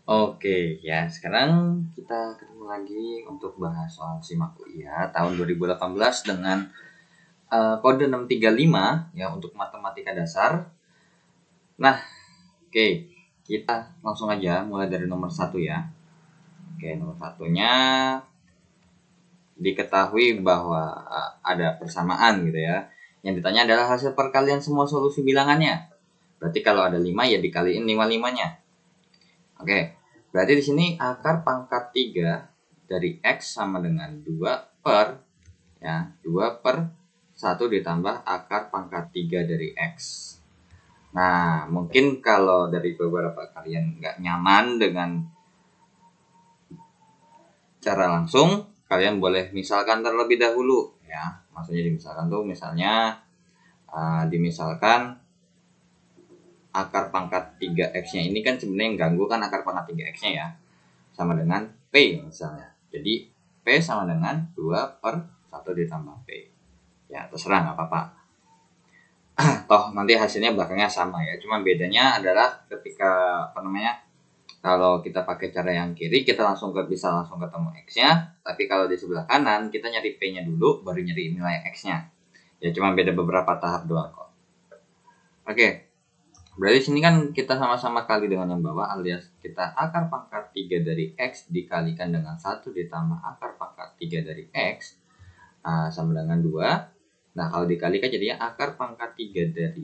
Oke, ya sekarang kita ketemu lagi untuk bahas soal SIMAK kuliah tahun 2018 dengan kode 635 ya untuk matematika dasar. Nah, oke, kita langsung aja mulai dari nomor 1 ya. Oke, nomor satunya diketahui bahwa ada persamaan gitu ya. Yang ditanya adalah hasil perkalian semua solusi bilangannya. Berarti kalau ada 5 ya dikaliin 5-5-nya. Oke, berarti di sini akar pangkat 3 dari X sama dengan 2 per 1 ditambah akar pangkat 3 dari X. Nah, mungkin kalau dari beberapa kalian nggak nyaman dengan cara langsung, kalian boleh misalkan terlebih dahulu ya. Maksudnya dimisalkan tuh misalnya dimisalkan akar pangkat 3X-nya ini kan sebenarnya yang ganggu kan akar pangkat 3X-nya ya. Sama dengan P misalnya. Jadi P sama dengan 2 per 1 ditambah P. Ya terserah nggak apa-apa. Toh nanti hasilnya belakangnya sama ya. Cuma bedanya adalah ketika kalau kita pakai cara yang kiri kita bisa langsung ketemu X-nya. Tapi kalau di sebelah kanan kita nyari P-nya dulu baru nyari nilai X-nya. Ya cuma beda beberapa tahap doang kok. Oke. Berarti sini kan kita sama-sama kali dengan yang bawah alias kita akar pangkat 3 dari X dikalikan dengan 1 ditambah akar pangkat 3 dari X sama dengan 2. Nah kalau dikalikan jadinya akar pangkat 3 dari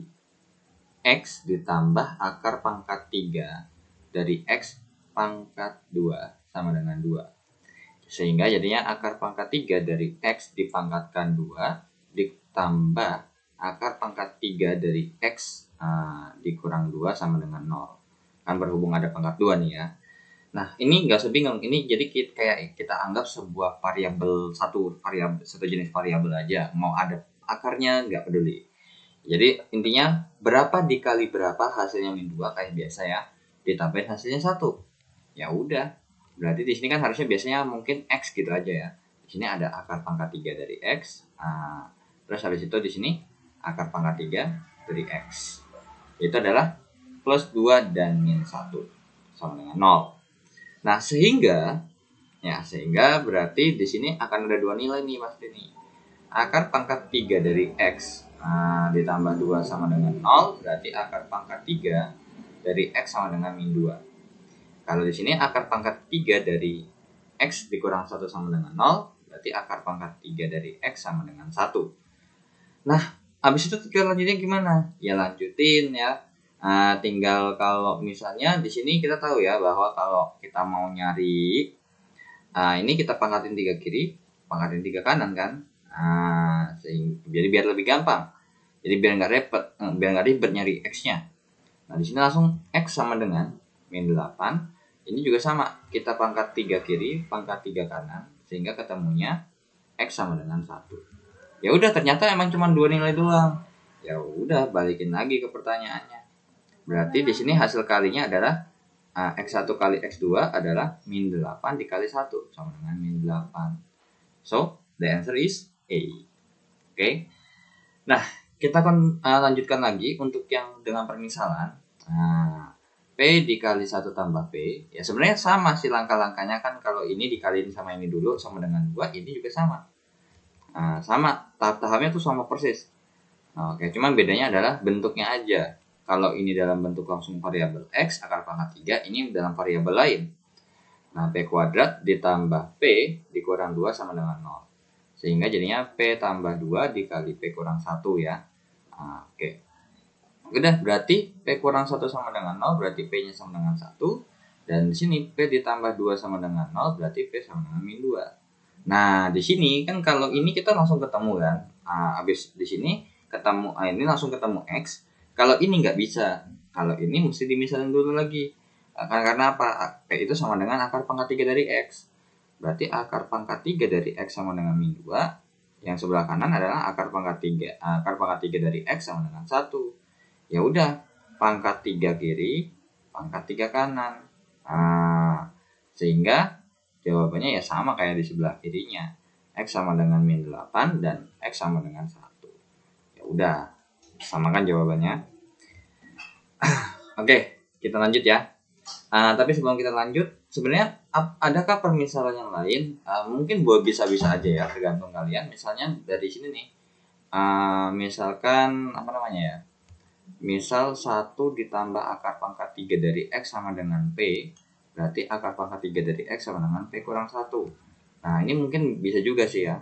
X ditambah akar pangkat 3 dari X pangkat 2 sama dengan 2. Sehingga jadinya akar pangkat 3 dari X dipangkatkan 2 ditambah akar pangkat 3 dari X dikurang 2 sama dengan 0. Kan berhubung ada pangkat 2 nih ya. Nah, ini nggak usah bingung. Ini jadi kayak kita anggap sebuah variabel satu jenis variabel aja. Mau ada akarnya nggak peduli. Jadi intinya berapa dikali berapa hasilnya min 2 kayak biasa ya. Ditambahin hasilnya 1. Ya udah. Berarti di sini kan harusnya biasanya mungkin X gitu aja ya. Di sini ada akar pangkat 3 dari X. Terus habis itu di sini akar pangkat 3 dari X. Itu adalah plus 2 dan min 1 sama dengan 0. Nah, sehingga berarti di sini akan ada dua nilai nih Mas Denny. Akar pangkat 3 dari X ditambah 2 sama dengan 0, berarti akar pangkat 3 dari X sama dengan min 2. Kalau di sini akar pangkat 3 dari X dikurang 1 sama dengan 0, berarti akar pangkat 3 dari X sama dengan 1. Nah, habis itu kita lanjutin gimana? Ya lanjutin ya. Tinggal kalau misalnya di sini kita tahu ya bahwa kalau kita mau nyari ini kita pangkatin 3 kiri, pangkatin 3 kanan kan. Jadi biar lebih gampang. Jadi biar nggak ribet nyari X-nya. Nah, di sini langsung X sama dengan min 8. Ini juga sama, kita pangkat 3 kiri, pangkat 3 kanan sehingga ketemunya X sama dengan 1. Ya udah ternyata emang cuma dua nilai doang. Ya udah balikin lagi ke pertanyaannya. Berarti di sini hasil kalinya adalah X1 kali X2 adalah min 8 dikali 1 sama dengan min 8. So, the answer is A. Oke. Nah, kita akan lanjutkan lagi untuk yang dengan permisalan. P dikali 1 tambah P. Ya sebenarnya sama sih langkah-langkahnya kan, kalau ini dikaliin sama ini dulu sama dengan 2, ini juga sama. Sama, tahap-tahapnya tuh sama persis. Oke, cuman bedanya adalah bentuknya aja. Kalau ini dalam bentuk langsung variabel X, akar pangkat 3, ini dalam variabel lain. Nah, P kuadrat ditambah P dikurang 2 sama dengan 0. Sehingga jadinya P tambah 2 dikali P kurang 1 ya. Oke. Udah, berarti P kurang 1 sama dengan 0, berarti P-nya sama dengan 1. Dan di sini P ditambah 2 sama dengan 0, berarti P sama dengan min 2. Nah, di sini kan kalau ini kita langsung ketemu kan. Habis di sini ketemu ini langsung ketemu X. Kalau ini nggak bisa. Kalau ini mesti dimisalin dulu lagi. Karena apa? P itu sama dengan akar pangkat 3 dari X. Berarti akar pangkat 3 dari X sama dengan min 2. Yang sebelah kanan adalah akar pangkat 3. Akar pangkat 3 dari X sama dengan 1. Ya udah, pangkat 3 kiri, pangkat 3 kanan. Sehingga jawabannya ya sama kayak di sebelah kirinya. X sama dengan min 8 dan X sama dengan 1. Ya udah, samakan jawabannya. Oke, kita lanjut ya. Tapi sebelum kita lanjut, sebenarnya adakah permisalan yang lain? Mungkin bisa-bisa aja ya, tergantung kalian. Misalnya dari sini nih, misalkan apa namanya ya? Misal 1 ditambah akar pangkat 3 dari X sama dengan P, berarti akar pangkat 3 dari X sama dengan P kurang 1. Nah, ini mungkin bisa juga sih ya.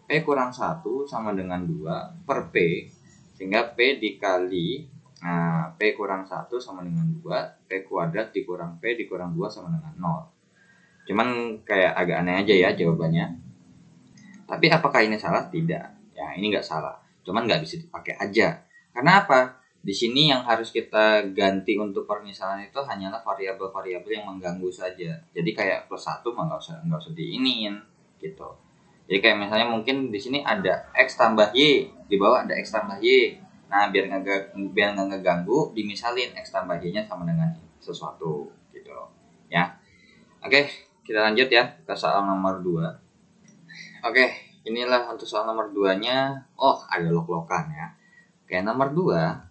P kurang 1 sama dengan 2 per P, sehingga P dikali P kurang 1 sama dengan 2, P kuadrat dikurang P dikurang 2 sama dengan 0. Cuman kayak agak aneh aja ya jawabannya. Tapi apakah ini salah? Tidak. Ya, ini nggak salah. Cuman nggak bisa dipakai aja. Karena apa? Di sini yang harus kita ganti untuk permisalan itu hanyalah variabel-variabel yang mengganggu saja. Jadi kayak plus 1 mah nggak usah diiniin gitu. Jadi kayak misalnya mungkin di sini ada X tambah Y, di bawah ada X tambah Y. Nah, biar nggak ngeganggu, dimisalin X tambah Y-nya sama dengan sesuatu gitu. Ya. Oke, kita lanjut ya ke soal nomor 2. Oke, inilah untuk soal nomor 2-nya. Oh, ada log-logan ya. Oke, nomor 2.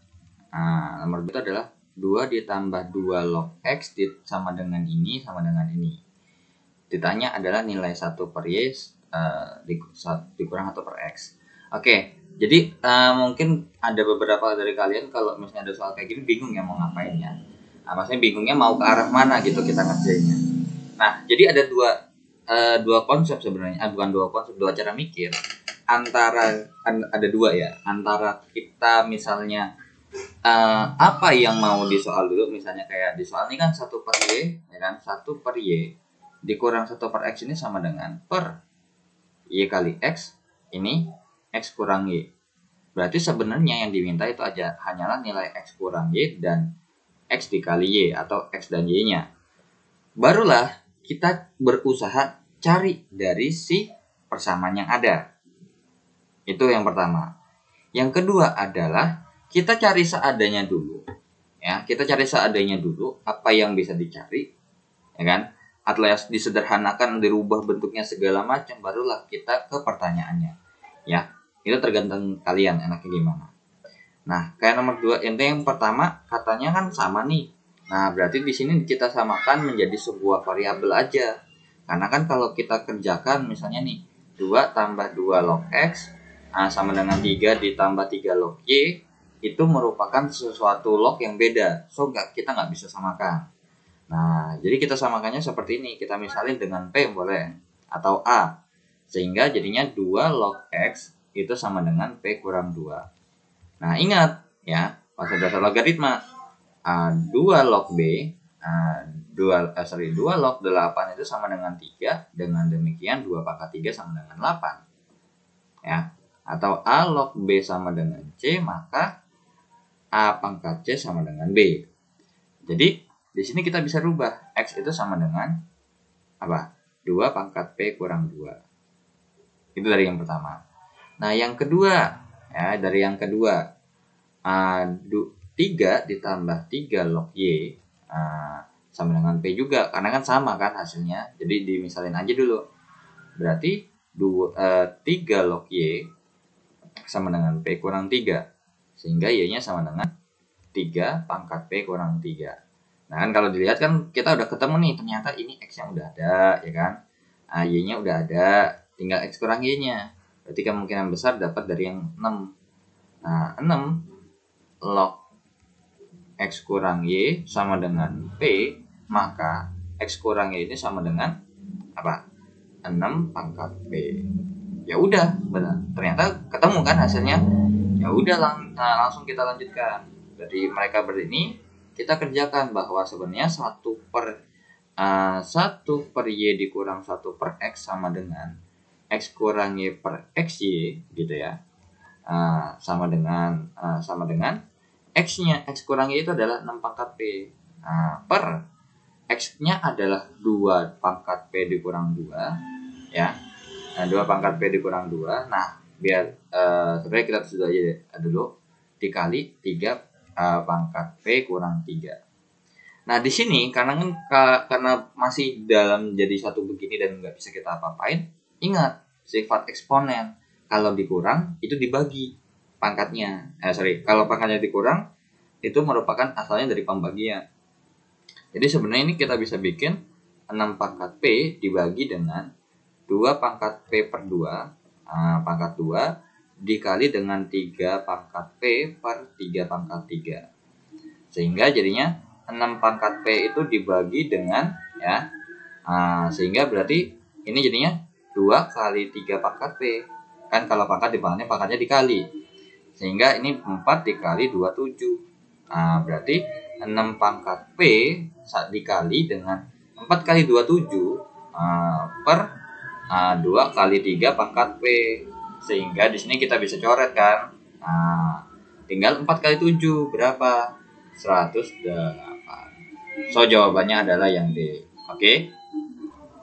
Nomor 2 itu adalah 2 ditambah 2 log X sama dengan ini sama dengan ini. Ditanya adalah nilai 1 per Y dikurang 1 per X. Oke, jadi mungkin ada beberapa dari kalian kalau misalnya ada soal kayak gini bingung ya mau ngapain ya. Maksudnya bingungnya mau ke arah mana gitu kita ngerjainnya. Nah, jadi ada dua konsep sebenarnya, bukan dua konsep, dua cara mikir. Ada dua ya, antara kita misalnya apa yang mau di soal dulu, misalnya kayak di soal ini kan 1 per Y, ya kan, 1 per Y dikurang 1 per X ini sama dengan per Y kali X, ini X kurang Y. Berarti sebenarnya yang diminta itu aja hanyalah nilai X kurang Y dan X dikali Y atau X dan Y-nya. Barulah kita berusaha cari dari si persamaan yang ada. Itu yang pertama. Yang kedua adalah kita cari seadanya dulu. Ya, kita cari seadanya dulu apa yang bisa dicari, ya kan? Atlas disederhanakan, dirubah bentuknya segala macam, barulah kita ke pertanyaannya. Ya, itu tergantung kalian enaknya gimana. Nah, kayak nomor 2, yang pertama katanya kan sama nih. Nah, berarti di sini kita samakan menjadi sebuah variabel aja. Karena kan kalau kita kerjakan misalnya nih, 2 tambah 2 log X sama dengan 3 ditambah 3 log Y, itu merupakan sesuatu log yang beda. So, kita nggak bisa samakan. Nah, jadi kita samakannya seperti ini. Kita misalin dengan P boleh, atau A. Sehingga jadinya 2 log X itu sama dengan P kurang 2. Nah, ingat ya, pada dasar logaritma 2 log B 2 log 8 itu sama dengan 3. Dengan demikian 2 pangkat 3 sama dengan 8. Ya. Atau A log B sama dengan C, maka A pangkat C sama dengan B. Jadi, di sini kita bisa rubah X itu sama dengan apa? 2 pangkat P kurang 2. Itu dari yang pertama. Nah, yang kedua, ya, dari yang kedua 3 ditambah 3 log Y sama dengan P juga, karena kan sama kan hasilnya. Jadi dimisalin aja dulu. Berarti 3 log Y sama dengan P kurang 3. Sehingga Y-nya sama dengan 3 pangkat P kurang 3. Nah, kan kalau dilihat kan kita udah ketemu nih, ternyata ini X-nya udah ada, ya kan? Y-nya udah ada, tinggal X kurang Y-nya. Berarti kemungkinan besar dapat dari yang 6. Nah, 6 log X kurang Y sama dengan P, maka X kurang Y ini sama dengan apa? 6 pangkat P. Ya udah, benar. Ternyata ketemu kan hasilnya. Ya udah langsung kita lanjutkan. Dari mereka ini kita kerjakan bahwa sebenarnya 1 per Y dikurang 1 per X sama dengan X kurang Y per XY gitu ya. Sama dengan X-nya, X kurang Y itu adalah 6 pangkat P. Per X-nya adalah 2 pangkat P dikurang 2. Ya. 2 pangkat P dikurang 2. Nah, biar sebenarnya kita sudah aja dulu dikali 3 pangkat P kurang 3. Nah, di sini karena masih dalam jadi satu begini dan nggak bisa kita apa-apain, ingat sifat eksponen. Kalau dikurang itu dibagi pangkatnya. Kalau pangkatnya dikurang itu merupakan asalnya dari pembagian. Jadi sebenarnya ini kita bisa bikin 6 pangkat P dibagi dengan 2 pangkat P per 2 pangkat 2 dikali dengan 3 pangkat P per 3 pangkat 3. Sehingga jadinya 6 pangkat P itu dibagi dengan ya. Sehingga berarti ini jadinya 2 kali 3 pangkat P. Kan kalau pangkat pangkatnya dikali. Sehingga ini 4 dikali 27. Berarti 6 pangkat P dikali dengan 4 kali 27 per 2 kali 3 pangkat P. Sehingga di sini kita bisa coret kan. Tinggal 4 kali 7 berapa? 108. So jawabannya adalah yang D. Oke.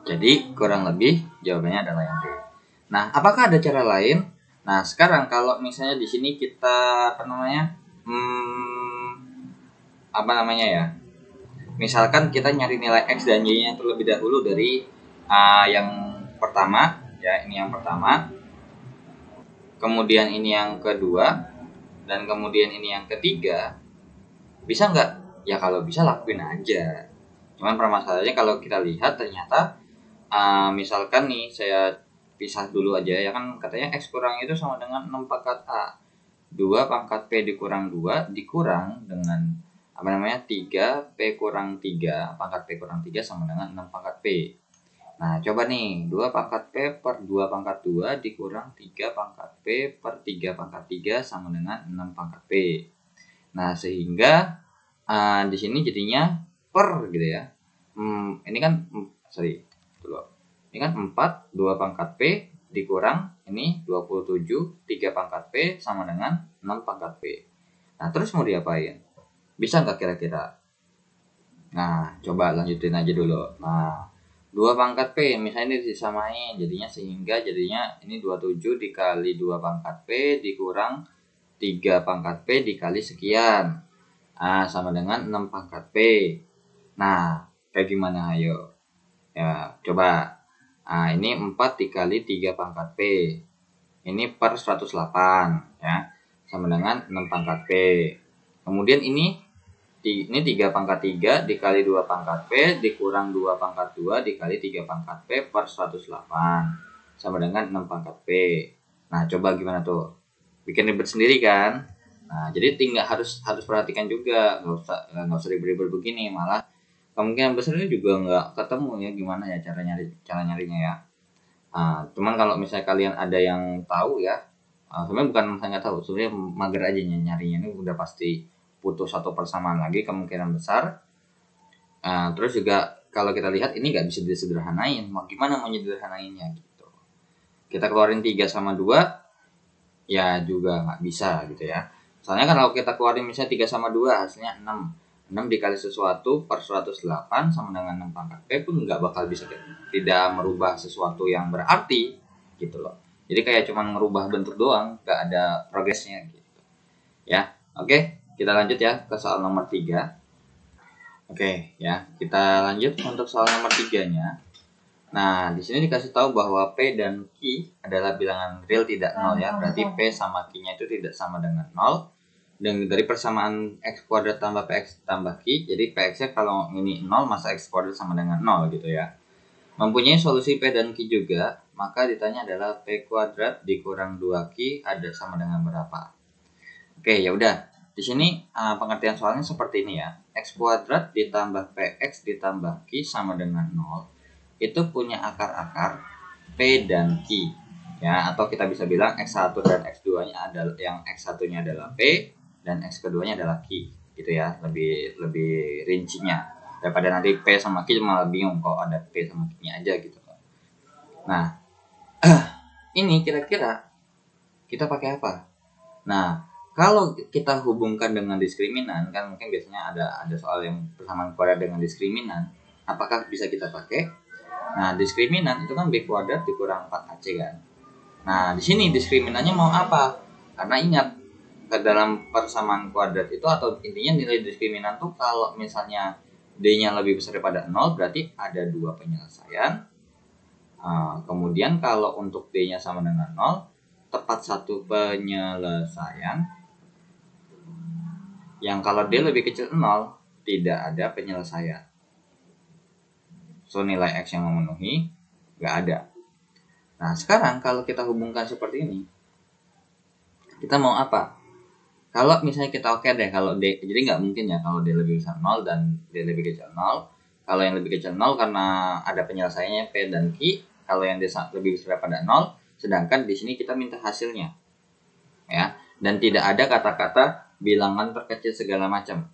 Jadi kurang lebih jawabannya adalah yang D. Nah, apakah ada cara lain? Nah, sekarang kalau misalnya di sini kita misalkan kita nyari nilai X dan Y-nya terlebih dahulu dari yang pertama, ya ini yang pertama. Kemudian ini yang kedua dan kemudian ini yang ketiga. Bisa nggak? Ya kalau bisa lakuin aja. Cuman permasalahannya kalau kita lihat ternyata misalkan nih saya pisah dulu aja ya kan katanya X kurang itu sama dengan 6 pangkat A. 2 pangkat P dikurang 2 dikurang dengan 3 P kurang 3 pangkat P kurang 3 sama dengan 6 pangkat P. Nah coba nih 2 pangkat P per 2 pangkat 2 dikurang 3 pangkat P per 3 pangkat 3 sama dengan 6 pangkat P. Nah sehingga di sini jadinya per gitu ya. Ini kan ini kan 4 2 pangkat P dikurang ini 27 3 pangkat P sama dengan 6 pangkat P. Nah terus mau diapain? Bisa nggak kira-kira? Nah coba lanjutin aja dulu. Nah 2 pangkat P misalnya ini disamain sehingga jadinya ini 27 dikali 2 pangkat P dikurang 3 pangkat P dikali sekian. Sama dengan 6 pangkat P. Nah, kayak gimana ayo? Ya, coba. Ini 4 dikali 3 pangkat P. Ini per 108 ya. Sama dengan 6 pangkat P. Kemudian ini 3 pangkat 3 dikali 2 pangkat P dikurang 2 pangkat 2 dikali 3 pangkat P per 108 sama dengan 6 pangkat P. Nah, coba gimana tuh? Bikin ribet sendiri kan? Nah, jadi tinggal harus perhatikan juga, nggak usah ribet-ribet begini, malah kemungkinan besarnya juga nggak ketemu ya gimana ya cara nyarinya ya. Cuman kalau misalnya kalian ada yang tahu ya, sebenarnya bukan saya nggak tahu, sebenarnya mager aja nyarinya ini udah pasti putus satu persamaan lagi kemungkinan besar. Terus juga kalau kita lihat ini nggak bisa disederhanain, mau gimana mau nyederhanainnya gitu. Kita keluarin 3 sama 2 ya juga nggak bisa gitu ya. Soalnya kan kalau kita keluarin misalnya 3 sama 2 hasilnya 6. 6 dikali sesuatu per 108 sama dengan 6 pangkat P pun nggak bakal bisa tidak merubah sesuatu yang berarti gitu loh. Jadi kayak cuma merubah bentuk doang, nggak ada progresnya gitu. Ya, oke, kita lanjut ya ke soal nomor 3. Oke, ya, kita lanjut untuk soal nomor 3-nya. Nah, di sini dikasih tahu bahwa P dan Q adalah bilangan real tidak nol ya. Berarti P sama Q-nya itu tidak sama dengan 0. Dan dari persamaan X kuadrat tambah PX tambah Q, jadi PX-nya kalau ini 0, masa X kuadrat sama dengan 0 gitu ya. Mempunyai solusi P dan Q juga, maka ditanya adalah P kuadrat dikurang 2Q ada sama dengan berapa? Oke, ya udah. Di sini pengertian soalnya seperti ini ya. X kuadrat ditambah PX ditambah Q sama dengan 0. Itu punya akar-akar P dan Q ya, atau kita bisa bilang X1 dan X2-nya adalah yang X1-nya adalah P dan X keduanya adalah Q gitu ya, lebih rincinya daripada nanti P sama Q malah bingung kok ada P sama Q-nya aja gitu. Nah, ini kira-kira kita pakai apa? Nah, kalau kita hubungkan dengan diskriminan kan mungkin biasanya ada soal yang persamaan kuadrat dengan diskriminan, apakah bisa kita pakai? Nah, diskriminan itu kan B kuadrat dikurang 4AC kan. Nah, di sini diskriminannya mau apa? Karena ingat, ke dalam persamaan kuadrat itu atau intinya nilai diskriminan tuh kalau misalnya D-nya lebih besar daripada 0 berarti ada 2 penyelesaian. Kemudian kalau untuk D-nya sama dengan 0, tepat 1 penyelesaian. Yang kalau D lebih kecil 0, tidak ada penyelesaian. So nilai X yang memenuhi nggak ada. Nah sekarang kalau kita hubungkan seperti ini, kita mau apa? Kalau misalnya kita oke deh, kalau D, jadi nggak mungkin ya kalau D lebih besar 0 dan D lebih kecil 0. Kalau yang lebih kecil 0 karena ada penyelesaiannya P dan Q. Kalau yang D lebih besar daripada 0, sedangkan di sini kita minta hasilnya. Ya, dan tidak ada kata-kata bilangan terkecil segala macam.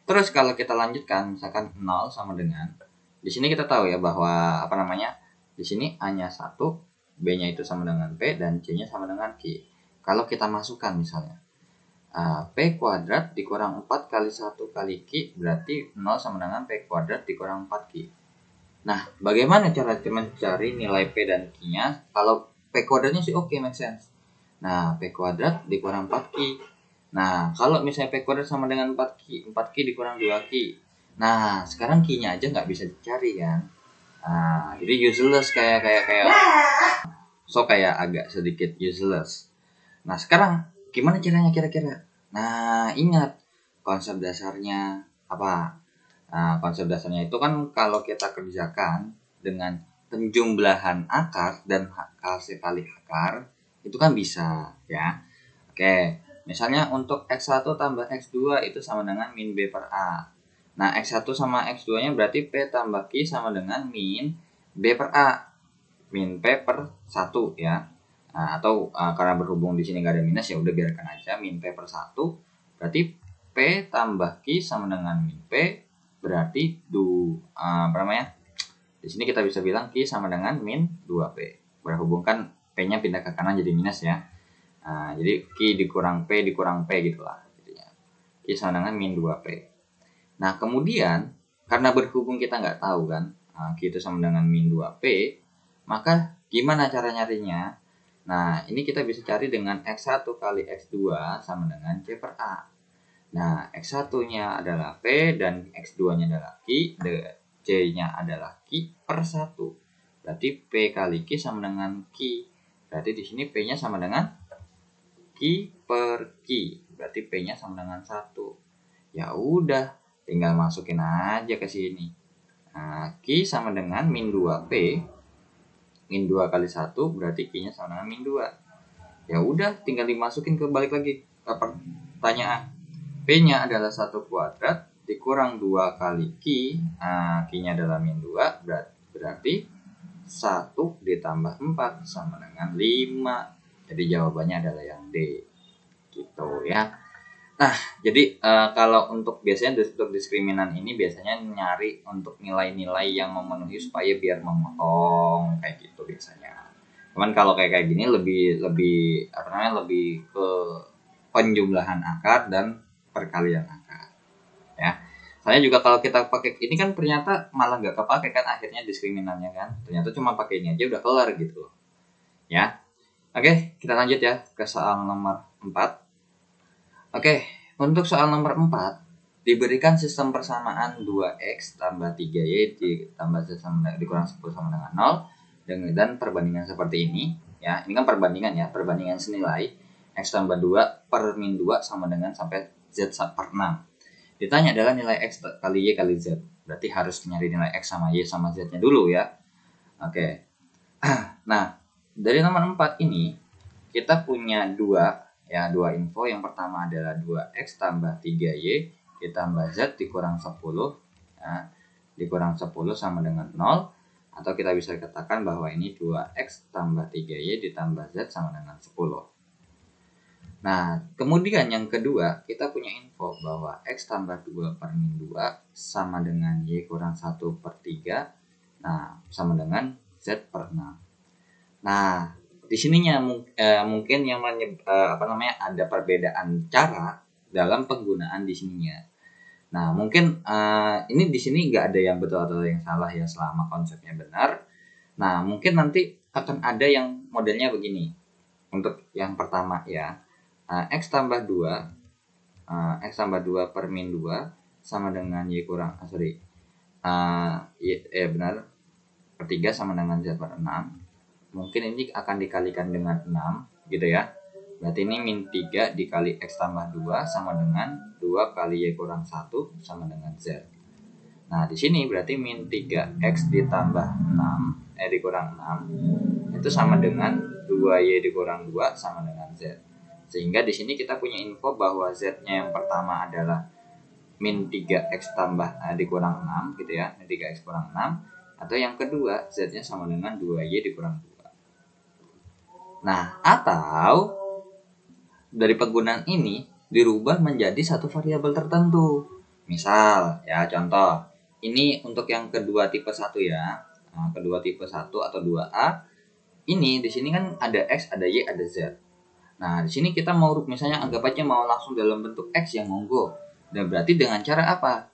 Terus kalau kita lanjutkan, misalkan 0 sama dengan, di sini kita tahu ya bahwa di sini A-nya 1, B-nya itu sama dengan P, dan C-nya sama dengan Q. Kalau kita masukkan misalnya, P kuadrat dikurang 4 kali 1 kali Q, berarti 0 sama dengan P kuadrat dikurang 4Q. Nah, bagaimana cara mencari nilai P dan Q-nya? Kalau P kuadratnya sih oke, make sense. Nah, P kuadrat dikurang 4Q. Nah, kalau misalnya P kuadrat sama dengan 4Q, 4Q dikurang 2Q. Nah, sekarang Q-nya aja nggak bisa dicari kan. Nah, jadi useless kayak agak sedikit useless. Nah, sekarang gimana caranya kira-kira? Nah, ingat konsep dasarnya apa? Nah, konsep dasarnya itu kan kalau kita kerjakan dengan penjumlahan akar dan hasil kali akar, itu kan bisa ya. Oke, misalnya untuk X1 tambah X2 itu sama dengan min B per A. Nah, X1 sama X2 nya berarti P tambah Q sama dengan min B per A. Min P per 1 ya. Nah, atau karena berhubung di sini nggak ada minus ya udah biarkan aja min P per 1. Berarti P tambah Q sama dengan min P berarti di sini kita bisa bilang Q sama dengan min 2P. Berhubung kan P-nya pindah ke kanan jadi minus ya. Nah, jadi Q dikurang P gitulah. Q sama dengan min 2P. Nah, kemudian karena berhubung kita nggak tahu kan Q itu sama dengan min 2P, maka gimana cara nyarinya? Nah, ini kita bisa cari dengan X1 kali X2 sama dengan C per A. Nah, X1-nya adalah P dan X2-nya adalah Q, C-nya adalah Q per 1. Berarti P kali Q sama dengan Q. Berarti di sini P-nya sama dengan Q per Q. Berarti P-nya sama dengan 1. Ya udah, tinggal masukin aja ke sini. Nah, Q sama dengan min 2P. Min 2 kali 1 berarti Q-nya sama dengan min 2. Ya udah, tinggal dimasukin balik lagi ke pertanyaan. P-nya adalah 1 kuadrat dikurang 2 kali Q. Q-nya adalah min 2, berarti 1 ditambah 4 sama dengan 5. Jadi jawabannya adalah yang D. Gitu ya. Nah, jadi kalau untuk biasanya untuk diskriminan ini biasanya nyari untuk nilai-nilai yang memenuhi supaya biar memotong kayak gitu biasanya. Cuman kalau kayak gini lebih ke penjumlahan akar dan perkalian akar. Ya. Saya juga kalau kita pakai ini kan ternyata malah nggak kepake kan akhirnya diskriminannya kan. Ternyata cuma pakai ini aja udah kelar gitu. Ya. Oke, kita lanjut ya ke soal nomor 4. Oke, untuk soal nomor 4 diberikan sistem persamaan 2x tambah 3y ditambah z dikurang 10 sama dengan 0 dan perbandingan seperti ini ya. Ini kan perbandingan senilai x tambah 2 per min 2 sama dengan sampai z per 6. Ditanya adalah nilai x kali y kali z. Berarti harus nyari nilai x sama y sama z-nya dulu ya. Oke. Nah, dari nomor 4 ini kita punya dua info. Yang pertama adalah 2x tambah 3y ditambah z dikurang 10 ya, dikurang 10 sama dengan 0, atau kita bisa katakan bahwa ini 2x tambah 3y ditambah z sama dengan 10. Nah, kemudian yang kedua kita punya info bahwa x tambah 2 per min 2 sama dengan y kurang 1 per 3, nah sama dengan z per 6. Nah, di sininya mungkin yang ada perbedaan cara dalam penggunaan di sininya. Nah, mungkin ini di sini nggak ada yang betul atau yang salah ya selama konsepnya benar. Nah, mungkin nanti akan ada yang modelnya begini. Untuk yang pertama ya, x tambah 2 per min 2 sama dengan y kurang benar per 3 sama dengan z per 6. Mungkin ini akan dikalikan dengan 6 gitu ya. Berarti ini min 3 dikali x tambah 2 sama dengan 2 kali y kurang 1 sama dengan z. Nah, di sini berarti min 3x ditambah 6 dikurang 6 itu sama dengan 2y dikurang 2 sama dengan z. Sehingga di sini kita punya info bahwa z-nya yang pertama adalah min 3x tambah dikurang 6 gitu ya, min 3x kurang 6, atau yang kedua z-nya sama dengan 2y dikurang 2. Nah, atau dari penggunaan ini dirubah menjadi satu variabel tertentu. Misal ya contoh, ini untuk yang kedua tipe 1 ya. Nah, kedua tipe 1 atau 2A ini di sini kan ada x, ada y, ada z. Nah, di sini kita mau misalnya anggap aja mau langsung dalam bentuk x yang monggo. Dan berarti dengan cara apa?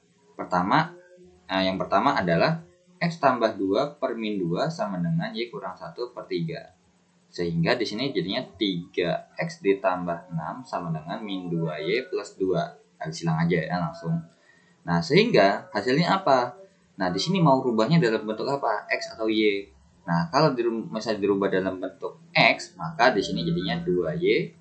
Yang pertama adalah x tambah 2 per min 2 sama dengan y kurang 1 per 3. Sehingga di sini jadinya 3x ditambah 6 sama dengan min 2y plus 2. Kali silang aja ya langsung. Nah, sehingga hasilnya apa? Nah, di sini mau rubahnya dalam bentuk apa? X atau Y. Nah, kalau misalnya dirubah dalam bentuk X, maka di sini jadinya 2Y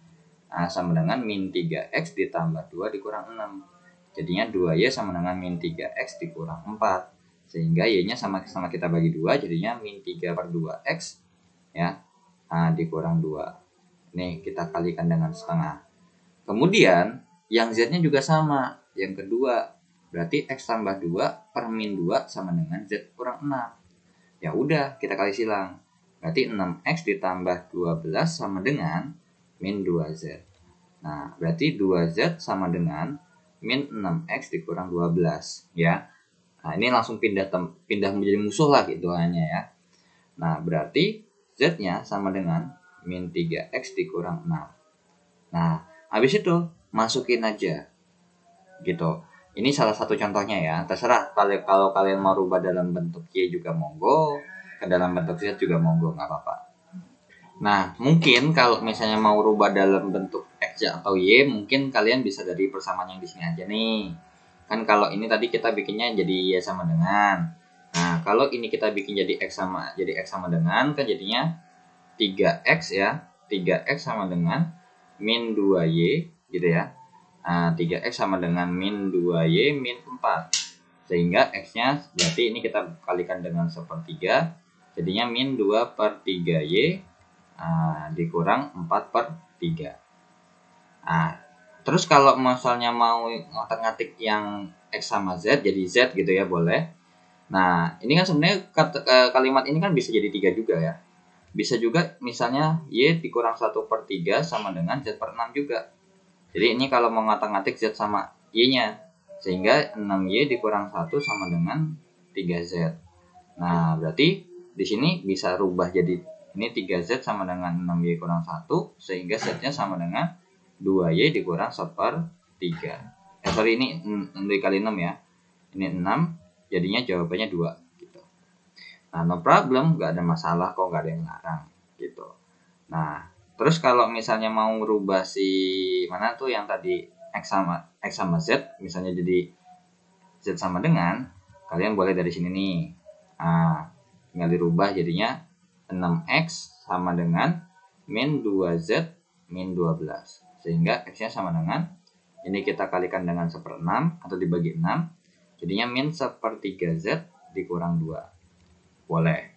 sama dengan min 3X ditambah 2 dikurang 6. Jadinya 2Y sama dengan min 3X dikurang 4. Sehingga Y-nya sama kita bagi 2, jadinya min 3 per 2X ya, dikurang 2. Nih, kita kalikan dengan setengah. Kemudian, yang Z-nya juga sama. Yang kedua, berarti X tambah 2 per min 2 sama dengan Z kurang 6. Ya udah, kita kali silang. Berarti 6X ditambah 12 sama dengan min 2Z. Nah, berarti 2Z sama dengan min 6X dikurang 12. Ya. Nah, ini langsung pindah menjadi musuh lah gitu hanya ya. Nah, berarti Z-nya sama dengan min 3X dikurang 6. Nah, habis itu masukin aja gitu. Ini salah satu contohnya ya. Terserah kalau kalian mau rubah dalam bentuk Y juga monggo, ke dalam bentuk Z juga monggo, nggak apa-apa. Nah, mungkin kalau misalnya mau rubah dalam bentuk X atau Y, mungkin kalian bisa dari persamaan yang di sini aja nih. Kan kalau ini tadi kita bikinnya jadi Y sama dengan. Nah, kalau ini kita bikin jadi X sama dengan, kan jadinya 3X ya. 3X sama dengan min 2Y gitu ya. 3X sama dengan min 2Y min 4. Sehingga X-nya berarti ini kita kalikan dengan 1/3. Jadinya min 2 per 3Y dikurang 4 per 3. Terus kalau misalnya mau ngotak-ngatik yang X sama Z jadi Z gitu ya boleh. Nah, ini kan sebenarnya kalimat ini kan bisa jadi 3 juga ya. Bisa juga misalnya Y dikurang 1/3 sama dengan Z per 6 juga. Jadi ini kalau mau ngotak-ngatik Z sama Y-nya. Sehingga 6Y dikurang 1 sama dengan 3Z. Nah, berarti di sini bisa rubah jadi ini 3Z sama dengan 6Y kurang 1. Sehingga Z-nya sama dengan 2Y dikurang 1/3. Sorry, ini dikali 6 ya. Ini 6, jadinya jawabannya 2 gitu. Nah, no problem, nggak ada masalah kok, nggak ada yang larang gitu. Nah, terus kalau misalnya mau rubah si mana tuh yang tadi X sama Z, misalnya jadi Z sama dengan, kalian boleh dari sini nih. Tinggal dirubah jadinya 6X sama dengan min 2Z min 12. Sehingga X-nya sama dengan, ini kita kalikan dengan 1/6 atau dibagi 6, jadinya min 1/3Z dikurang 2. Boleh.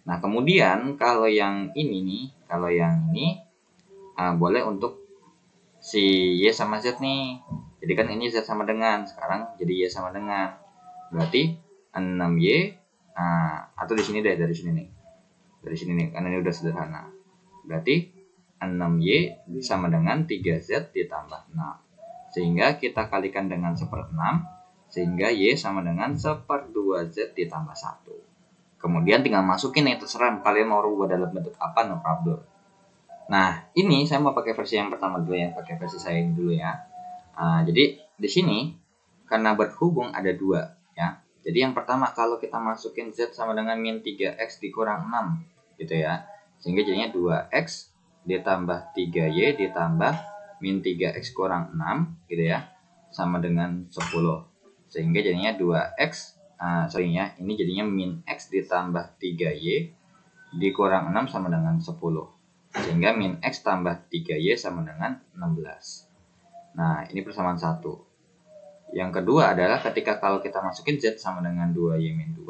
Nah, kemudian kalau yang ini boleh untuk si Y sama Z nih. Jadi kan ini Z sama dengan, sekarang jadi Y sama dengan. Berarti 6Y atau di sini deh, dari sini nih. Dari sini nih, karena ini udah sederhana. Berarti 6Y sama dengan 3Z ditambah 6. Sehingga kita kalikan dengan 1/6, sehingga Y sama dengan 1/2Z ditambah 1. Kemudian tinggal masukin nih, terserah kalian mau rubah dalam bentuk apa, no problem. Nah, ini saya mau pakai versi yang pertama dulu ya, pakai versi saya ini dulu ya. Jadi di sini karena berhubung ada 2 ya. Jadi yang pertama kalau kita masukin Z sama dengan min 3X dikurang 6 gitu ya. Sehingga jadinya 2X ditambah 3Y ditambah min 3X kurang 6 gitu ya. Sama dengan 10. Sehingga jadinya 2X, ini jadinya min X ditambah 3Y dikurang 6 sama dengan 10. Sehingga min X tambah 3Y sama dengan 16. Nah, ini persamaan 1. Yang kedua adalah ketika kalau kita masukin Z sama dengan 2Y min 2.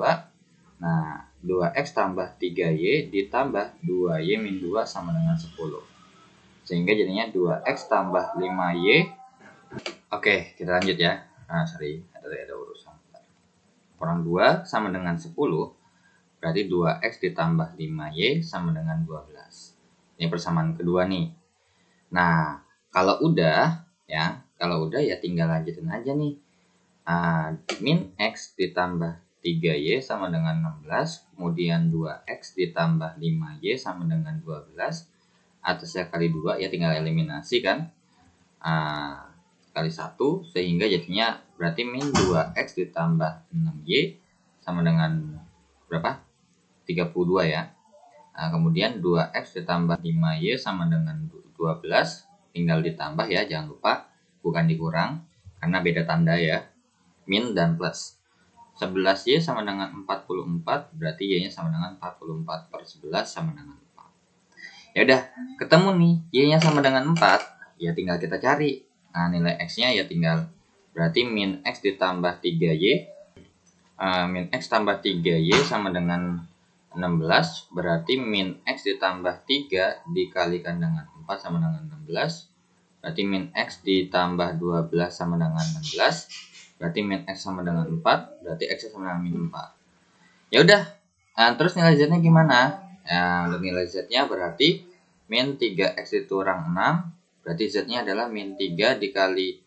Nah, 2X tambah 3Y ditambah 2Y min 2 sama dengan 10. Sehingga jadinya 2X tambah 5Y. Oke, kita lanjut ya. Nah, sorry, ada urusan. Kurang 2 sama dengan 10. Berarti 2X ditambah 5Y sama dengan 12. Ini persamaan kedua nih. Nah, kalau udah ya tinggal lanjutin aja nih. Min X ditambah 3Y sama dengan 16, kemudian 2X ditambah 5Y sama dengan 12, atasnya kali 2 ya tinggal eliminasi kan, kali 1, sehingga jadinya berarti min 2X ditambah 6Y sama dengan berapa? 32 ya. Nah, kemudian 2X ditambah 5Y sama dengan 12, tinggal ditambah ya, jangan lupa bukan dikurang karena beda tanda ya, min dan plus. 11Y sama dengan 44, berarti Y-nya sama dengan 44 per 11 sama dengan 4. Ya udah, ketemu nih Y-nya sama dengan 4, ya tinggal kita cari. Nah, nilai X-nya ya tinggal berarti min X ditambah 3Y, min X tambah 3Y sama dengan 16, berarti min X ditambah 3 dikalikan dengan 4 sama dengan 16, berarti min X ditambah 12 sama dengan 16, berarti min X sama dengan 4, berarti X sama dengan min 4. Ya udah, terus nilai Z-nya gimana? Ya, nilai Z-nya berarti min 3X dikurang 6, berarti Z-nya adalah min 3 dikali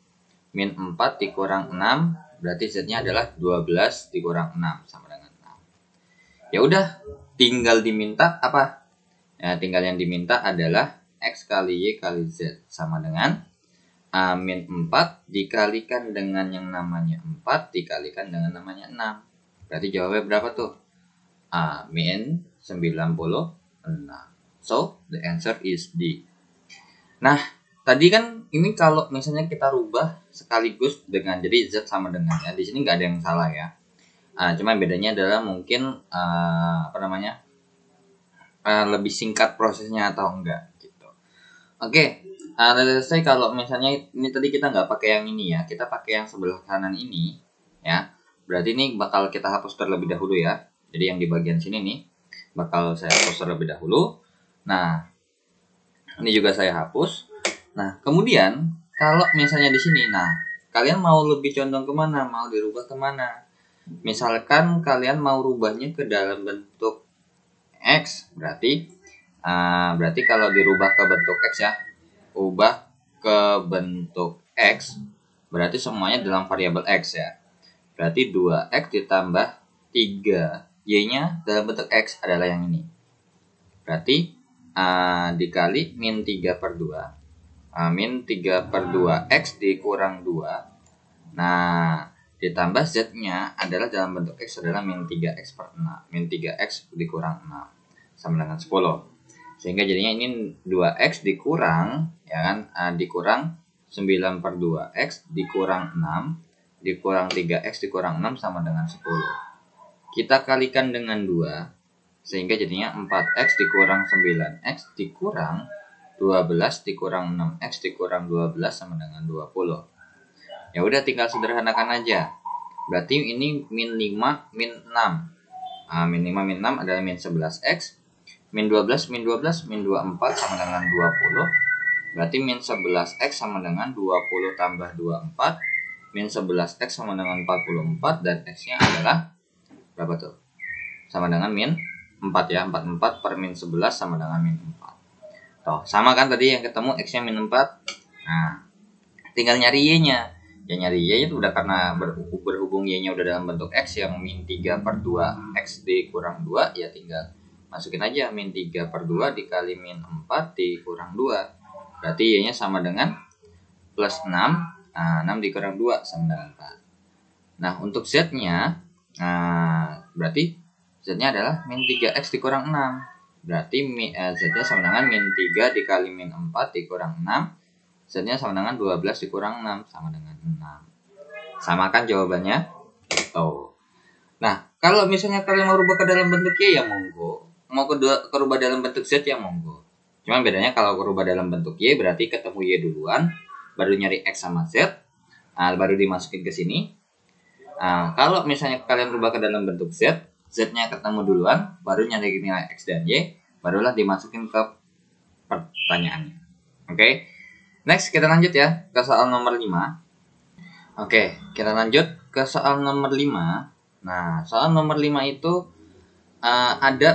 min 4 dikurang 6, berarti Z-nya adalah 12 dikurang 6 sama dengan 6. Ya udah, tinggal diminta apa? Ya, tinggal yang diminta adalah X kali Y kali Z sama dengan min 4 dikalikan dengan yang namanya 4 dikalikan dengan namanya 6. Berarti jawabnya berapa tuh? Min 96. So, the answer is D. Nah, tadi kan ini kalau misalnya kita rubah sekaligus dengan, jadi Z sama dengan ya. Di sini nggak ada yang salah ya. Cuma bedanya adalah mungkin lebih singkat prosesnya atau enggak gitu. Oke, selesai. Kalau misalnya ini tadi kita nggak pakai yang ini ya, kita pakai yang sebelah kanan ini ya. Berarti ini bakal kita hapus terlebih dahulu ya. Jadi yang di bagian sini nih bakal saya hapus terlebih dahulu. Nah, ini juga saya hapus. Nah, kemudian kalau misalnya di sini, nah kalian mau lebih condong kemana? Mau dirubah kemana? Misalkan kalian mau rubahnya ke dalam bentuk X, berarti kalau dirubah ke bentuk X ya, ubah ke bentuk X, berarti semuanya dalam variabel X ya. Berarti 2X ditambah 3 Y-nya dalam bentuk X adalah yang ini. Berarti dikali min 3 per 2. Min 3 per 2 X dikurang 2. Nah, ditambah Z-nya adalah dalam bentuk X adalah min 3X per 6. Min 3X dikurang 6 sama dengan 10. Sehingga jadinya ini 2X dikurang ya kan, dikurang 9 per 2X dikurang 6 dikurang 3X dikurang 6 sama dengan 10. Kita kalikan dengan 2 sehingga jadinya 4X dikurang 9X dikurang 12 dikurang 6X dikurang 12 sama dengan 20. Ya udah, tinggal sederhanakan aja. Berarti ini min 5 min 6. Min 5 min 6 adalah min 11X. Min 12 min 12 min 24 sama dengan 20. Berarti min 11X sama dengan 20 tambah 24. Min 11X sama dengan 44 dan X-nya adalah berapa tuh? Sama dengan min 4 ya. 44 per min 11 sama dengan min 4. Tuh, sama kan tadi yang ketemu X-nya min 4. Nah, tinggal nyari Y-nya. Ya nyari Y itu udah karena berhubung Y-nya udah dalam bentuk X yang min 3 per 2 X dikurang 2, ya tinggal masukin aja min 3 per 2 dikali min 4 dikurang 2. Berarti Y-nya sama dengan plus 6. Nah, 6 dikurang 2 sama dengan 4. Nah, untuk Z-nya, berarti Z-nya adalah min 3X dikurang 6. Berarti Z-nya sama dengan min 3 dikali min 4 dikurang 6. Z-nya sama dengan 12 dikurang 6 sama dengan 6. Sama kan jawabannya? Tuh. Nah, kalau misalnya kalian mau rubah ke dalam bentuk Y ya monggo. Mau ke rubah dalam bentuk Z ya monggo. Cuma bedanya kalau rubah dalam bentuk Y berarti ketemu Y duluan, baru nyari X sama Z. baru dimasukin ke sini. Kalau misalnya kalian rubah ke dalam bentuk Z, Z-nya ketemu duluan, baru nyari nilai X dan Y, barulah dimasukin ke pertanyaannya. Oke. Next, kita lanjut ya ke soal nomor 5. Oke, kita lanjut ke soal nomor 5. Nah, soal nomor 5 itu ada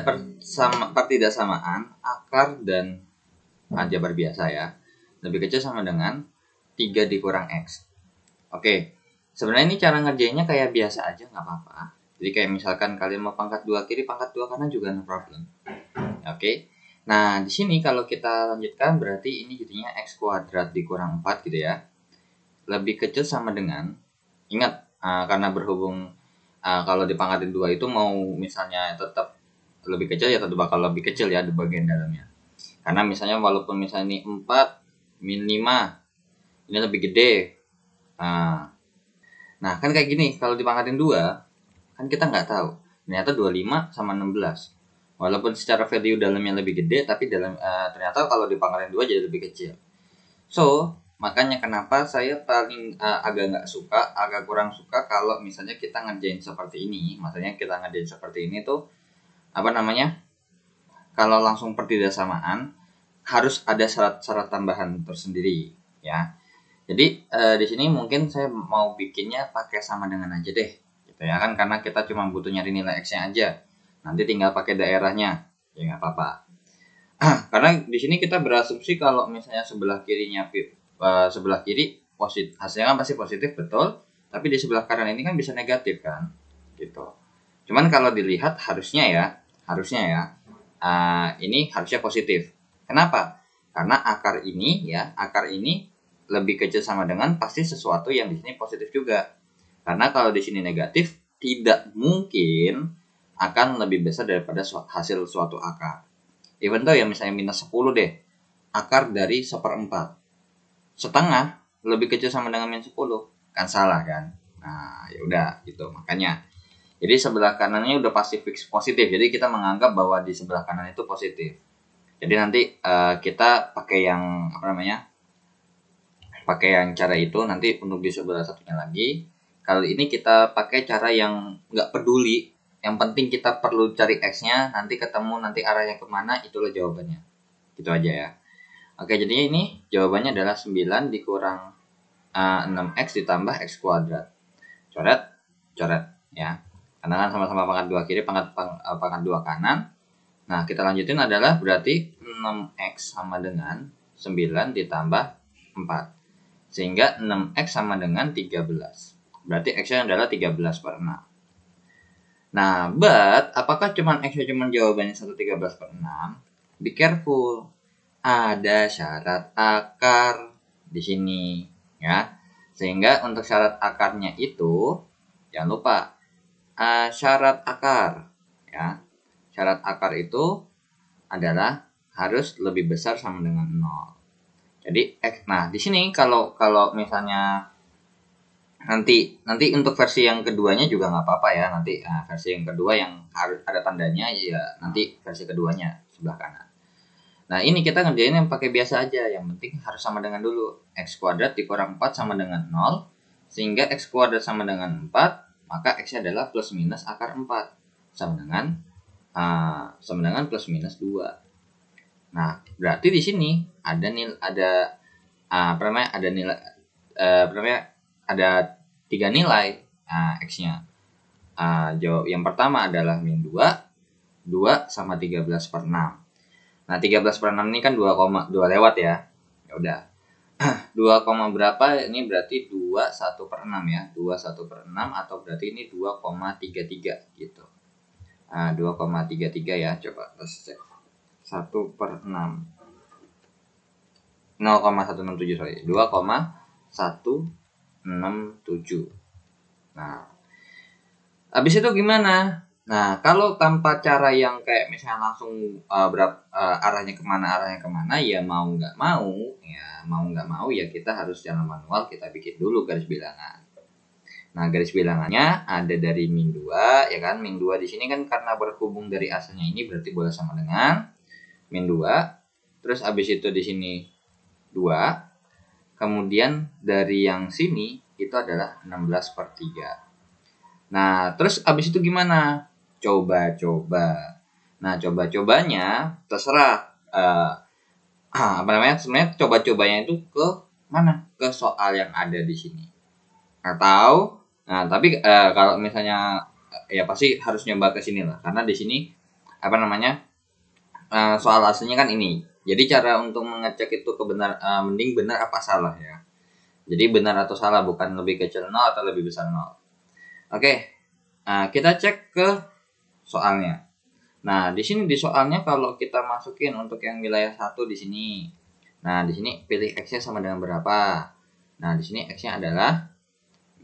pertidaksamaan akar dan aljabar biasa ya. Lebih kecil sama dengan 3 dikurang X. Oke, sebenarnya ini cara ngerjainnya kayak biasa aja, nggak apa-apa. Jadi kayak misalkan kalian mau pangkat 2 kiri, pangkat 2 kanan juga no problem. Oke. Nah, di sini kalau kita lanjutkan berarti ini jadinya X kuadrat dikurang 4 gitu ya. Lebih kecil sama dengan, ingat karena berhubung kalau dipangkatin 2 itu mau misalnya tetap lebih kecil ya tetap bakal lebih kecil ya di bagian dalamnya. Karena misalnya walaupun misalnya ini 4 min 5 ini lebih gede. Nah kan kayak gini, kalau dipangkatin 2 kan kita nggak tahu ternyata 25 sama 16. Walaupun secara value dalamnya lebih gede, tapi ternyata kalau dipangkatin 2 jadi lebih kecil. So makanya kenapa saya paling agak kurang suka kalau misalnya kita ngerjain seperti ini. Maksudnya kita ngerjain seperti ini tuh kalau langsung pertidaksamaan harus ada syarat-syarat tambahan tersendiri ya. Jadi di sini mungkin saya mau bikinnya pakai sama dengan aja deh, gitu ya kan, karena kita cuma butuh nyari nilai X-nya aja. Nanti tinggal pakai daerahnya, ya nggak apa-apa. Karena di sini kita berasumsi kalau misalnya sebelah kiri positif, hasilnya kan pasti positif betul, tapi di sebelah kanan ini kan bisa negatif kan, gitu. Cuman kalau dilihat harusnya ya, ini harusnya positif. Kenapa? Karena akar ini lebih kecil sama dengan pasti sesuatu yang di sini positif juga. Karena kalau di sini negatif, tidak mungkin akan lebih besar daripada hasil suatu akar. Even though ya misalnya minus 10 deh, akar dari 1/4. Setengah lebih kecil sama dengan minus 10, kan salah kan? Nah, ya udah gitu. Makanya jadi sebelah kanannya udah pasti fix positif. Jadi kita menganggap bahwa di sebelah kanan itu positif. Jadi nanti kita pakai yang pakai yang cara itu. Nanti untuk di sebelah satunya lagi, kali ini kita pakai cara yang nggak peduli. Yang penting kita perlu cari X-nya. Nanti ketemu nanti arahnya kemana, itulah jawabannya. Gitu aja ya. Oke, jadi ini jawabannya adalah 9 dikurang 6X ditambah X kuadrat. Coret ya. Karena kan sama-sama pangkat 2 kiri, pangkat 2 kanan. Nah, kita lanjutin adalah berarti 6X sama dengan 9 ditambah 4. Sehingga 6X sama dengan 13. Berarti X-nya adalah 13/6. Nah, but apakah X-nya cuma jawabannya 13/6? Be careful. Ada syarat akar di sini, ya. Sehingga untuk syarat akarnya itu jangan lupa syarat akar, ya. Syarat akar itu adalah harus lebih besar sama dengan 0. Jadi nah di sini kalau misalnya nanti untuk versi yang keduanya juga nggak apa-apa ya. Nanti versi yang kedua yang harus ada tandanya ya, nanti versi keduanya sebelah kanan. Nah ini kita ngerjain yang pakai biasa aja. Yang penting harus sama dengan dulu. X kuadrat dikurang 4 sama dengan 0. Sehingga X kuadrat sama dengan 4, maka X-nya adalah plus minus akar 4. Sama dengan plus minus 2. Nah, berarti di sini ada tiga nilai X-nya. Yang pertama adalah min 2 sama 13/6. Nah, 13/6 ini kan 2 lewat ya. Ya udah. 2, berapa ini berarti 21/6 ya. 21/6 atau berarti ini 2,33 gitu. 2,33 ya, coba let's cek. 1/6 0,167 sorry 2,167. Nah habis itu gimana? Nah kalau tanpa cara yang kayak misalnya langsung arahnya kemana ya mau nggak mau ya kita harus secara manual kita bikin dulu garis bilangan. Nah, garis bilangannya ada dari min 2 ya kan. Min 2 di sini kan karena berhubung dari asalnya ini berarti boleh sama dengan min 2. Terus habis itu di sini 2. Kemudian dari yang sini itu adalah 16/3. Nah, terus abis itu gimana? Coba-coba. Nah, coba-cobanya terserah. Apa namanya? Sebenarnya coba-cobanya itu ke mana? Ke soal yang ada di sini. Atau, nah tapi kalau misalnya ya pasti harus nyoba ke sini lah. Karena di sini apa namanya? Soal aslinya kan ini. Jadi cara untuk mengecek itu mending benar apa salah ya. Jadi benar atau salah, bukan lebih kecil 0 atau lebih besar 0. Oke, kita cek ke soalnya. Nah, di sini di soalnya kalau kita masukin untuk yang wilayah 1 di sini. Nah, di sini pilih X-nya sama dengan berapa? Nah, di sini X-nya adalah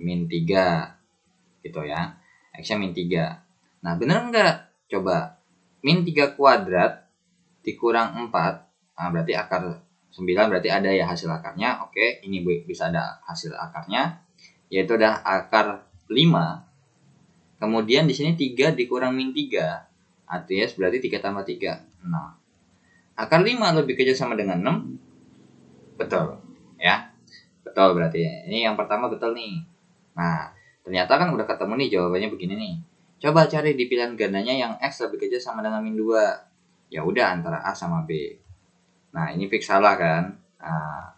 min 3. Gitu ya. X-nya min 3. Nah, benar nggak? Coba. Min 3 kuadrat dikurang 4. Nah, berarti akar 9 berarti ada ya hasil akarnya. Oke, ini bisa ada hasil akarnya. Yaitu ada akar 5. Kemudian di sini 3 dikurang min 3. Artinya berarti 3 tambah 3, 6. Akar 5 lebih kecil sama dengan 6. Betul. Ya. Betul berarti. Ini yang pertama betul nih. Nah, ternyata kan udah ketemu nih jawabannya begini nih. Coba cari di pilihan gandanya yang X lebih kecil sama dengan min 2. Ya udah antara A sama B. Nah, ini fix salah kan? Nah,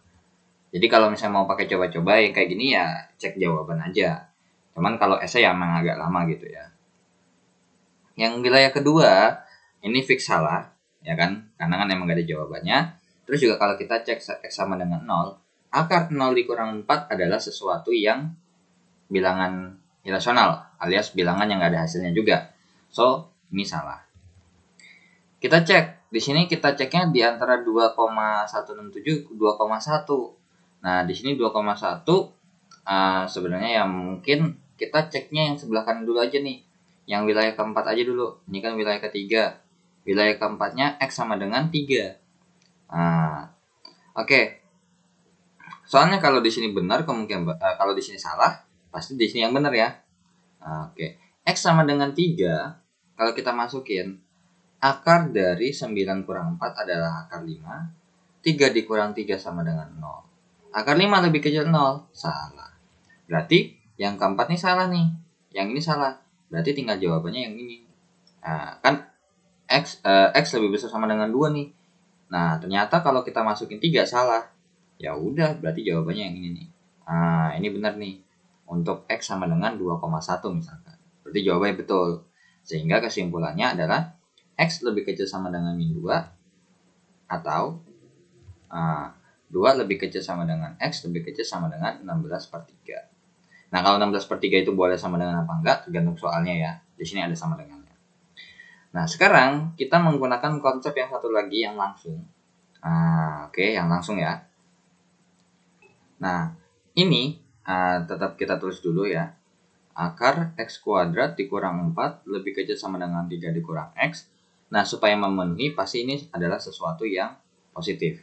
jadi kalau misalnya mau pakai coba-coba yang kayak gini ya cek jawaban aja. Cuman kalau esai ya emang agak lama gitu ya. Yang wilayah kedua, ini fix salah, ya kan? Karena kan emang gak ada jawabannya. Terus juga kalau kita cek X sama dengan 0, akar 0 dikurang 4 adalah sesuatu yang bilangan irasional, alias bilangan yang gak ada hasilnya juga. So, ini salah. Kita cek, di sini kita ceknya di antara 2,167 2,1. Nah, di sini 2,1 sebenarnya ya mungkin kita ceknya yang sebelah kanan dulu aja nih. Yang wilayah keempat aja dulu. Ini kan wilayah ketiga. Wilayah keempatnya X sama dengan 3. Nah, oke. Soalnya kalau di sini benar kemungkinan kalau di sini salah, pasti di sini yang benar ya. Oke. X sama dengan 3, kalau kita masukin akar dari 9 kurang 4 adalah akar 5. 3 dikurang 3 sama dengan 0. Akar 5 lebih kecil 0. Salah. Berarti yang keempat nih salah nih. Yang ini salah. Berarti tinggal jawabannya yang ini. Nah, kan X lebih besar sama dengan 2 nih. Nah, ternyata kalau kita masukin 3 salah. Ya udah, berarti jawabannya yang ini nih. Nah, ini benar nih. Untuk X sama dengan 2,1 misalkan. Berarti jawabannya betul. Sehingga kesimpulannya adalah X lebih kecil sama dengan min 2 atau 2 lebih kecil sama dengan X lebih kecil sama dengan 16/3. Nah, kalau 16/3 itu boleh sama dengan apa enggak tergantung soalnya ya. Di sini ada sama dengannya. Nah, sekarang kita menggunakan konsep yang satu lagi yang langsung. Oke, yang langsung ya. Nah, ini tetap kita tulis dulu ya. Akar X kuadrat dikurang 4 lebih kecil sama dengan 3 dikurang X. Nah, supaya memenuhi pasti ini adalah sesuatu yang positif.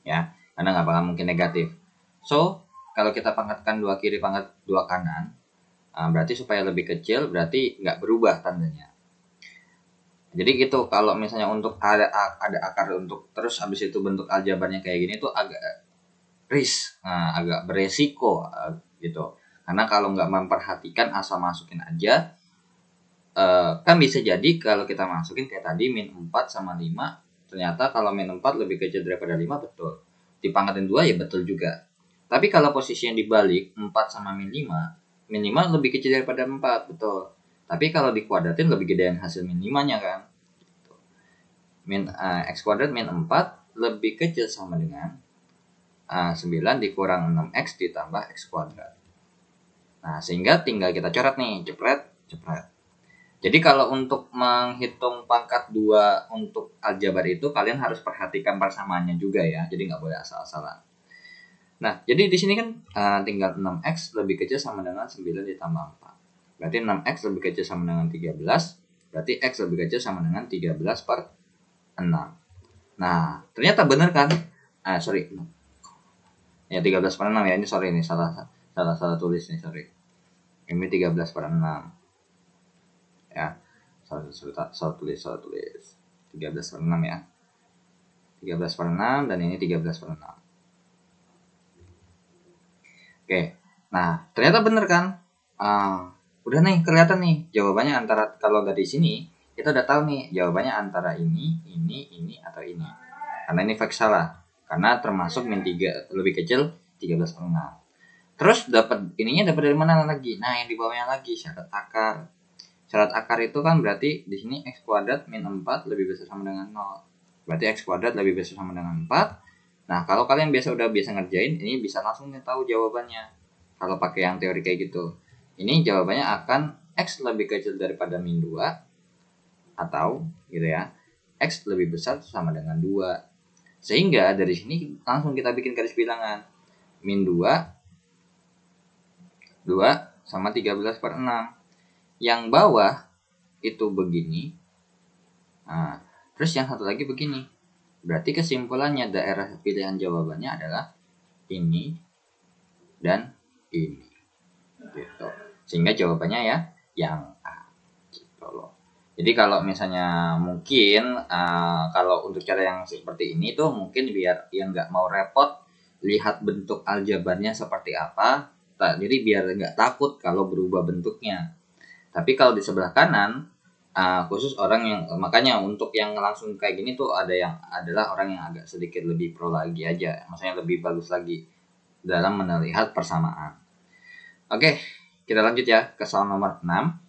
Ya, karena nggak bakal mungkin negatif. So, kalau kita pangkatkan 2 kiri pangkat 2 kanan, berarti supaya lebih kecil berarti nggak berubah tandanya. Jadi gitu, kalau misalnya untuk ada akar untuk terus habis itu bentuk aljabarnya kayak gini tuh agak agak beresiko gitu. Karena kalau nggak memperhatikan asal masukin aja, kan bisa jadi kalau kita masukin kayak tadi min 4 sama 5, ternyata kalau min 4 lebih kecil daripada 5 betul. Dipangkatin 2 ya betul juga. Tapi kalau posisinya dibalik 4 sama min 5, min 5 lebih kecil daripada 4 betul. Tapi kalau dikuadratin lebih gedean hasil min 5-nya kan. Min X kuadrat min 4 lebih kecil sama dengan 9 dikurang 6X ditambah X kuadrat. Nah, sehingga tinggal kita coret nih, jepret. Jadi kalau untuk menghitung pangkat 2 untuk aljabar itu kalian harus perhatikan persamaannya juga ya. Jadi nggak boleh asal-asalan. Nah, jadi di sini kan tinggal 6X lebih kecil sama dengan 9 ditambah 4. Berarti 6X lebih kecil sama dengan 13. Berarti X lebih kecil sama dengan 13/6. Nah, ternyata benar kan? Sorry. Ya 13/6 ya. Ini sorry, ini salah tulis nih, sorry. Ini 13/6. Ya, salah tulis 13/6 ya. 13/6 dan ini 13/6. Oke. Nah, ternyata bener kan? Udah nih kelihatan nih jawabannya antara, kalau dari sini kita udah tahu nih jawabannya antara ini, atau ini. Karena ini fact salah. Karena termasuk min 3 lebih kecil 13/6. Terus dapat ininya dapat dari mana lagi? Nah, yang di bawahnya lagi syarat akar. Syarat akar itu kan berarti di sini x kuadrat min 4 lebih besar sama dengan 0. Berarti x kuadrat lebih besar sama dengan 4. Nah, kalau kalian udah biasa ngerjain, ini bisa langsung tahu jawabannya. Kalau pakai yang teori kayak gitu. Ini jawabannya akan x lebih kecil daripada min 2 atau gitu ya. X lebih besar sama dengan 2. Sehingga dari sini langsung kita bikin garis bilangan. Min 2 sama 13/6. Yang bawah itu begini. Nah, terus yang satu lagi begini. Berarti kesimpulannya daerah pilihan jawabannya adalah ini dan ini. Gitu. Sehingga jawabannya ya yang A. Gitu loh. Jadi kalau misalnya mungkin kalau untuk cara yang seperti ini tuh mungkin biar yang nggak mau repot lihat bentuk aljabarnya seperti apa. Jadi biar nggak takut kalau berubah bentuknya. Tapi kalau di sebelah kanan, khusus orang yang, makanya untuk yang langsung kayak gini tuh adalah orang yang agak sedikit lebih pro lagi aja, maksudnya lebih bagus lagi dalam melihat persamaan. Oke, kita lanjut ya ke soal nomor 6.